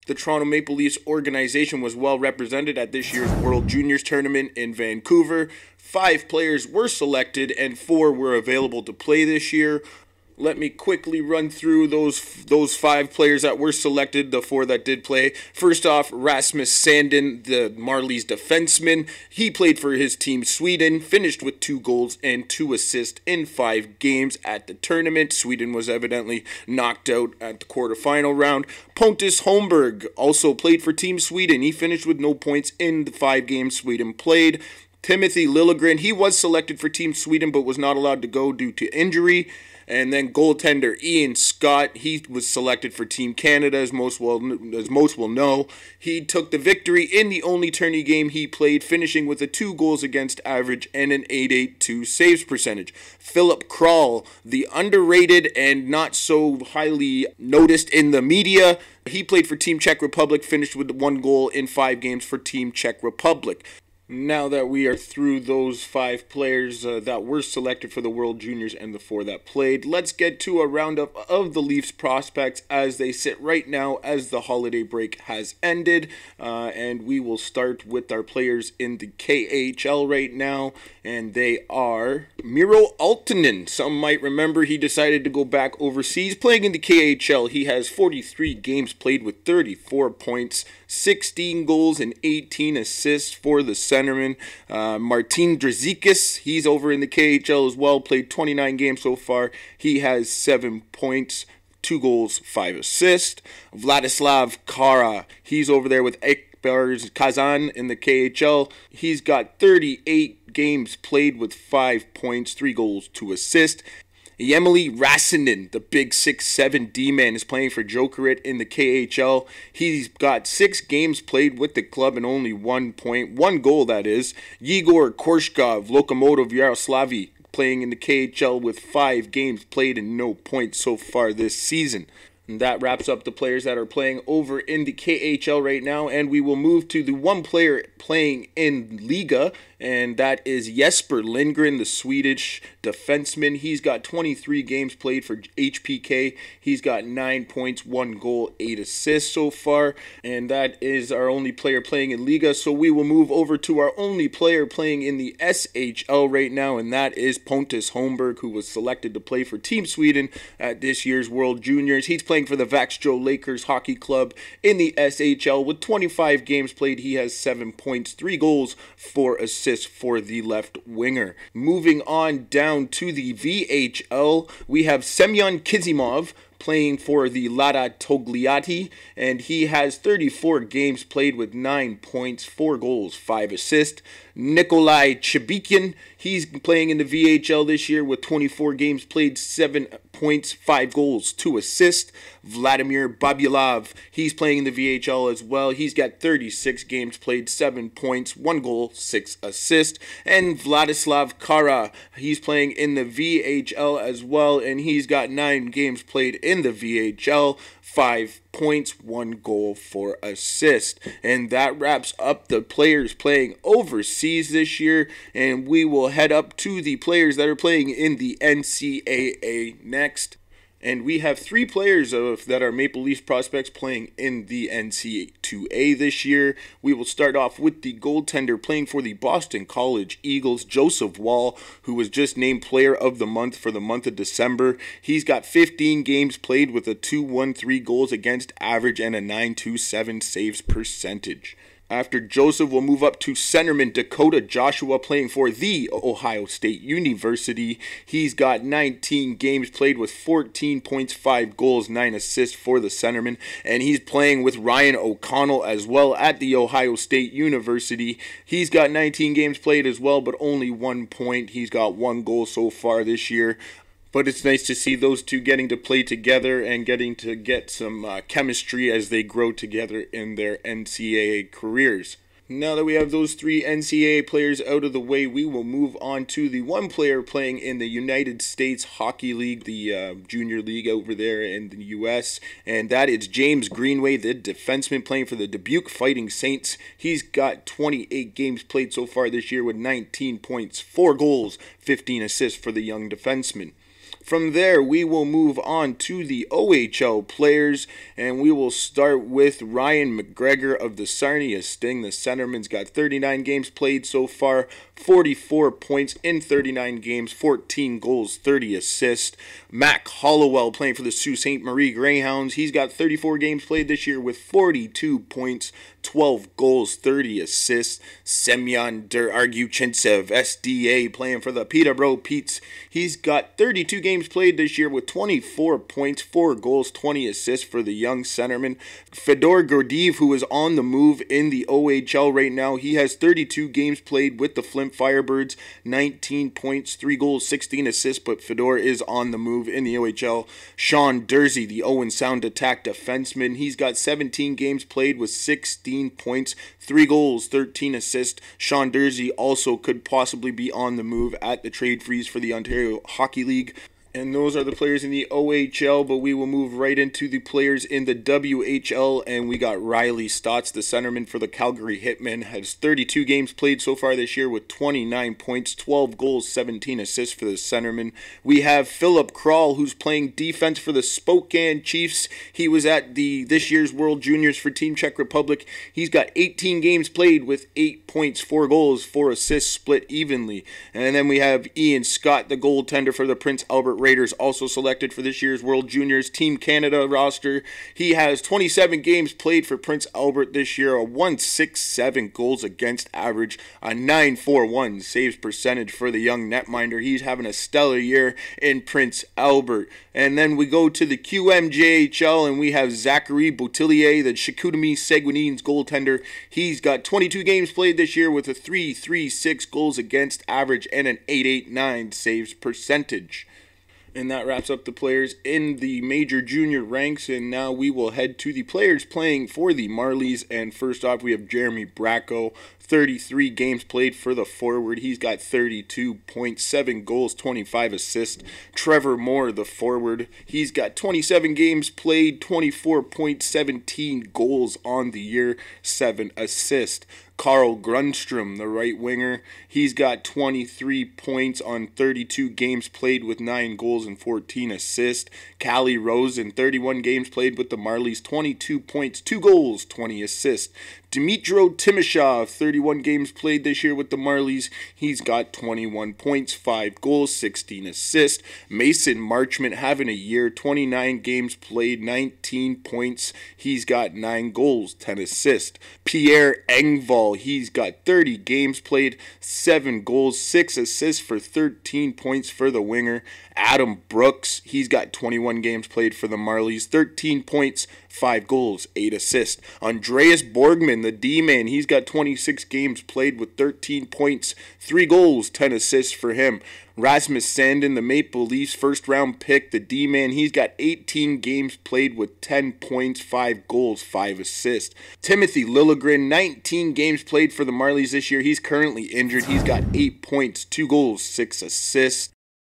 The Toronto Maple Leafs organization was well represented at this year's World Juniors Tournament in Vancouver. 5 players were selected and 4 were available to play this year. Let me quickly run through those 5 players that were selected, the 4 that did play. First off, Rasmus Sandin, the Marlies defenseman. He played for his team Sweden, finished with 2 goals and 2 assists in 5 games at the tournament. Sweden was evidently knocked out at the quarterfinal round. Pontus Holmberg also played for Team Sweden. He finished with no points in the 5 games Sweden played. Timothy Liljegren, he was selected for Team Sweden but was not allowed to go due to injury. And then goaltender Ian Scott, he was selected for Team Canada, as most will know. He took the victory in the only tourney game he played, finishing with a 2 goals against average and an .882 saves percentage. Philip Kral, the underrated and not so highly noticed in the media, he played for Team Czech Republic, finished with 1 goal in 5 games for Team Czech Republic. Now that we are through those 5 players that were selected for the World Juniors and the 4 that played, let's get to a roundup of the Leafs prospects as they sit right now as the holiday break has ended. And we will start with our players in the KHL right now, and they are Miro Aaltonen. Some might remember he decided to go back overseas playing in the KHL. He has 43 games played with 34 points, 16 goals and 18 assists for the centerman. Martin Drezikis, he's over in the KHL as well, played 29 games so far. He has 7 points, 2 goals, 5 assists. Vladislav Kara, he's over there with Ekbars Kazan in the KHL. He's got 38 games played with 5 points, 3 goals, 2 assists. Yemeli Rasanen, the big 6'7" D-man, is playing for Jokerit in the KHL. He's got 6 games played with the club and only 1 point, 1 goal that is. Yegor Korshkov, Lokomotiv Yaroslavl, playing in the KHL with 5 games played and no points so far this season. And that wraps up the players that are playing over in the KHL right now, and we will move to the one player playing in Liga, and that is Jesper Lindgren, the Swedish defenseman. He's got 23 games played for HPK. He's got 9 points, 1 goal, 8 assists so far, and that is our only player playing in Liga. So we will move over to our only player playing in the SHL right now, and that is Pontus Holmberg, who was selected to play for Team Sweden at this year's World Juniors. He's playing for the Vaxjo Lakers Hockey Club in the SHL. With 25 games played, he has 7 points, 3 goals, 4 assists for the left winger. Moving on down to the VHL, we have Semyon Kizimov playing for the Lada Togliatti, and he has 34 games played with 9 points, 4 goals, 5 assists. Nikolai Chebikin, he's playing in the VHL this year with 24 games played, 7 points, 5 goals, 2 assists. Vladimir Babilov, he's playing in the VHL as well. He's got 36 games played, 7 points, 1 goal, 6 assists. And Vladislav Kara, he's playing in the VHL as well, and he's got 9 games played in the VHL, 5 points, 1 goal, 4 assists. And that wraps up the players playing overseas this year, and we will head up to the players that are playing in the NCAA next. And we have 3 players that are Maple Leafs prospects playing in the NCAA this year. We will start off with the goaltender playing for the Boston College Eagles, Joseph Woll, who was just named Player of the Month for the month of December. He's got 15 games played with a 2.13 goals against average and a .927 saves percentage. After Joseph, we'll move up to centerman Dakota Joshua playing for the Ohio State University. He's got 19 games played with 14 points, 5 goals, 9 assists for the centerman. And he's playing with Ryan O'Connell as well at the Ohio State University. He's got 19 games played as well, but only 1 point. He's got 1 goal so far this year. But it's nice to see those two getting to play together and getting to get some chemistry as they grow together in their NCAA careers. Now that we have those 3 NCAA players out of the way, we will move on to the one player playing in the United States Hockey League, the junior league over there in the U.S., and that is James Greenway, the defenseman playing for the Dubuque Fighting Saints. He's got 28 games played so far this year with 19 points, 4 goals, 15 assists for the young defenseman. From there, we will move on to the OHL players, and we will start with Ryan McGregor of the Sarnia Sting. The centerman's got 39 games played so far, 44 points in 39 games, 14 goals, 30 assists. Mac Hollowell playing for the Sault Ste. Marie Greyhounds. He's got 34 games played this year with 42 points, 12 goals, 30 assists. Semyon Arguchintsev, SDA, playing for the Peterborough Petes. He's got 32 games played this year with 24 points, 4 goals, 20 assists for the young centerman. Fedor Gordeev, who is on the move in the OHL right now, he has 32 games played with the Flint Firebirds, 19 points, 3 goals, 16 assists, but Fedor is on the move in the OHL. Sean Dursey, the Owen Sound Attack defenseman, he's got 17 games played with 16 points, 3 goals, 13 assists. Sean Dursey also could possibly be on the move at the trade freeze for the Ontario Hockey League. And those are the players in the OHL, but we will move right into the players in the WHL, and we got Riley Stotts, the centerman for the Calgary Hitmen, has 32 games played so far this year with 29 points, 12 goals, 17 assists for the centerman. We have Philip Kral, who's playing defense for the Spokane Chiefs. He was at this year's World Juniors for Team Czech Republic. He's got 18 games played with 8 points, 4 goals, 4 assists, split evenly. And then we have Ian Scott, the goaltender for the Prince Albert Raiders, also selected for this year's World Juniors Team Canada roster. He has 27 games played for Prince Albert this year, a 1.67 goals against average, a 9.41 saves percentage for the young netminder. He's having a stellar year in Prince Albert. And then we go to the QMJHL, and we have Zachary Boutillier, the Chicoutimi Seguinines goaltender. He's got 22 games played this year with a 3.36 goals against average and an 8.89 saves percentage. And that wraps up the players in the major junior ranks, and now we will head to the players playing for the Marlies. And first off, we have Jeremy Bracco, 33 games played for the forward. He's got 32.7 goals, 25 assists. Trevor Moore, the forward, he's got 27 games played, 24.17 goals on the year, 7 assists. Carl Grundstrom, the right winger, he's got 23 points on 32 games played with 9 goals and 14 assists. Callie Rosen, 31 games played with the Marlies, 22 points, 2 goals, 20 assists. Dmitro Timashov, 31 games played this year with the Marlies. He's got 21 points, 5 goals, 16 assists. Mason Marchment having a year, 29 games played, 19 points. He's got 9 goals, 10 assists. Pierre Engvall, he's got 30 games played, 7 goals, 6 assists for 13 points for the winger. Adam Brooks, he's got 21 games played for the Marlies, 13 points, 5 goals, 8 assists. Andreas Borgman, the D-man, he's got 26 games played with 13 points, 3 goals, 10 assists for him. Rasmus Sandin, the Maple Leafs first-round pick, the D-man, he's got 18 games played with 10 points, 5 goals, 5 assists. Timothy Liljegren, 19 games played for the Marlies this year. He's currently injured. He's got 8 points, 2 goals, 6 assists.